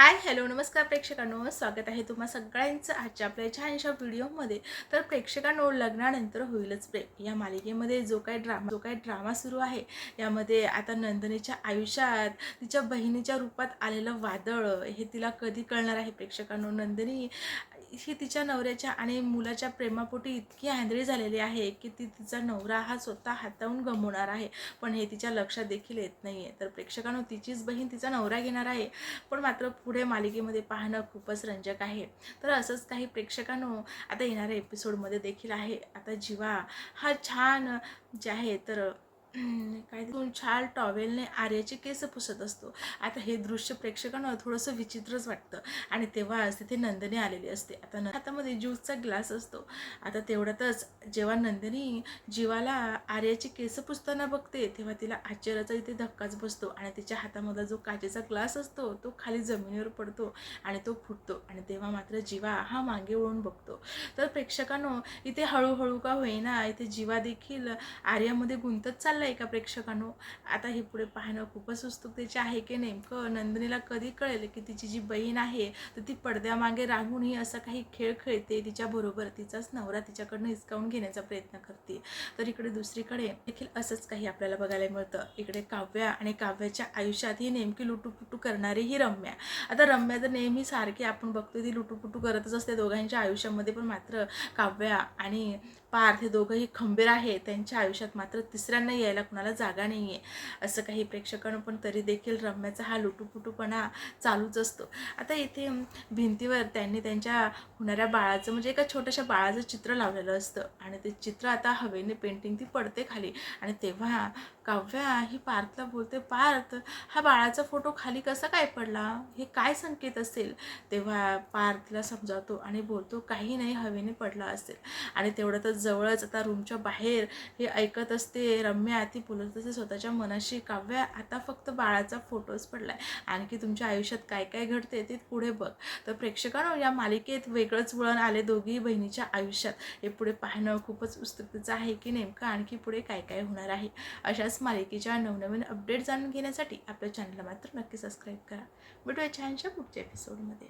Hi hello नमस्कार प्रेक्षकांनो, स्वागत आहे तुम्हा सगळ्यांचं आजच्या आपल्या छानशा व्हिडिओमध्ये. तर प्रेक्षकांनो, लग्नानंतर होईलच प्रेम या मालिकेमध्ये जो काही ड्रामा सुरू आहे, यामध्ये आता नंदिनीच्या आयुष्यात तिच्या बहिणीच्या रूपात आलेलं वादळ हे तिला कधी कळणार आहे. प्रेक्षकांनो, नंदिनी ही तिच्या नवऱ्याच्या आणि मुलाच्या प्रेमापोटी इतकी आंधळी झालेली आहे की ती तिचा नवरा हा स्वतः हातावून गमावणार आहे, पण हे तिच्या लक्षात देखील येत नाही आहे. तर प्रेक्षकांनो, तिचीच बहीण तिचा नवरा घेणार आहे, पण मात्र पुढे मालिकेमध्ये पाहणं खूपच रंजक आहे. तर असंच काही प्रेक्षकांनो आता येणाऱ्या एपिसोडमध्ये देखील आहे. आता जीवा हा छान जे आहे तर काय छान टॉवेलने आर्याचे केस पुसत असतो. आता हे दृश्य प्रेक्षकांना थोडंसं विचित्रच वाटतं आणि तेव्हाच तिथे नंदिनी आलेली असते. आता हातामध्ये ज्यूसचा ग्लास असतो. आता तेवढ्यातच जेव्हा नंदिनी जीवाला आर्याची केस पुसताना बघते, तेव्हा तिला आश्चर्याचा इथे धक्काच बसतो आणि तिच्या हातामधला जो काचेचा ग्लास असतो तो खाली जमिनीवर पडतो आणि तो फुटतो. आणि तेव्हा मात्र जीवा हा मागे वळून बघतो. तर प्रेक्षकांनो, इथे हळूहळू का होईना इथे जीवा देखील आर्यामध्ये गुंतत चाललाय का प्रेक्षकांनो. आता हे पुढे पाहणं खूपच उत्सुकतेचे आहे की नेमकं नंदिनीला कधी कळेल की तिची जी बहीण आहे तर ती पडद्यामागे राहून ही असा काही खेळ खेळते तिच्याबरोबर, तिचाच नवरा तिच्याकडनं हिसकावून घेण्याचा प्रयत्न करते. तर इकडे दुसरीकडे देखील असंच काही आपल्याला बघायला मिळतं. इकडे काव्या आणि काव्याच्या आयुष्यात ही नेमकी लुटूपुटू करणारी ही रम्या. आता रम्या तर नेहमी सारखी आपण बघतो ती लुटूपुटू करतच असते दोघांच्या आयुष्यामध्ये, पण मात्र काव्या आणि पार्थ हे दोघंही खंबीर आहे. त्यांच्या आयुष्यात मात्र तिसऱ्यांना यायला कुणाला जागा नाही आहे असं काही प्रेक्षकांना, पण तरी देखील रम्याचा हा लुटूपुटूपणा चालूच असतो. आता इथे भिंतीवर त्यांनी त्यांच्या होणाऱ्या बाळाचं म्हणजे एका छोट्याशा बाळाचं चित्र लावलेलं असतं आणि ते चित्र आता हवेने पेंटिंग ती पडते खाली. आणि तेव्हा काव्या ही पार्थला बोलते, पार्थ हा बाळाचा फोटो खाली कसा काय पडला, हे काय संकेत असेल. तेव्हा पार्थला समजावतो आणि बोलतो, काही नाही, हवेने पडला असेल. आणि तेवढ्यातच जवळच आता रूमच्या बाहेर हे ऐकत असते रम्या, ती बोलत असते स्वतःच्या मनाशी, काव्या आता फक्त बाळाचा फोटोच पडलाय, आणखी तुमच्या आयुष्यात काय काय घडते ते पुढे बघ. तर प्रेक्षकांनो, या मालिकेत वेगळंच वळण आले दोघी बहिणीच्या आयुष्यात. हे पुढे पाहणं खूपच उत्सुकतेचं आहे की नेमकं आणखी पुढे काय काय होणार आहे. अशाच मालिकेच्या नवनवीन अपडेट जाणून घेण्यासाठी आपल्या चॅनलला मात्र नक्की सबस्क्राईब करा. भेटूया छानशा पुढच्या एपिसोडमध्ये.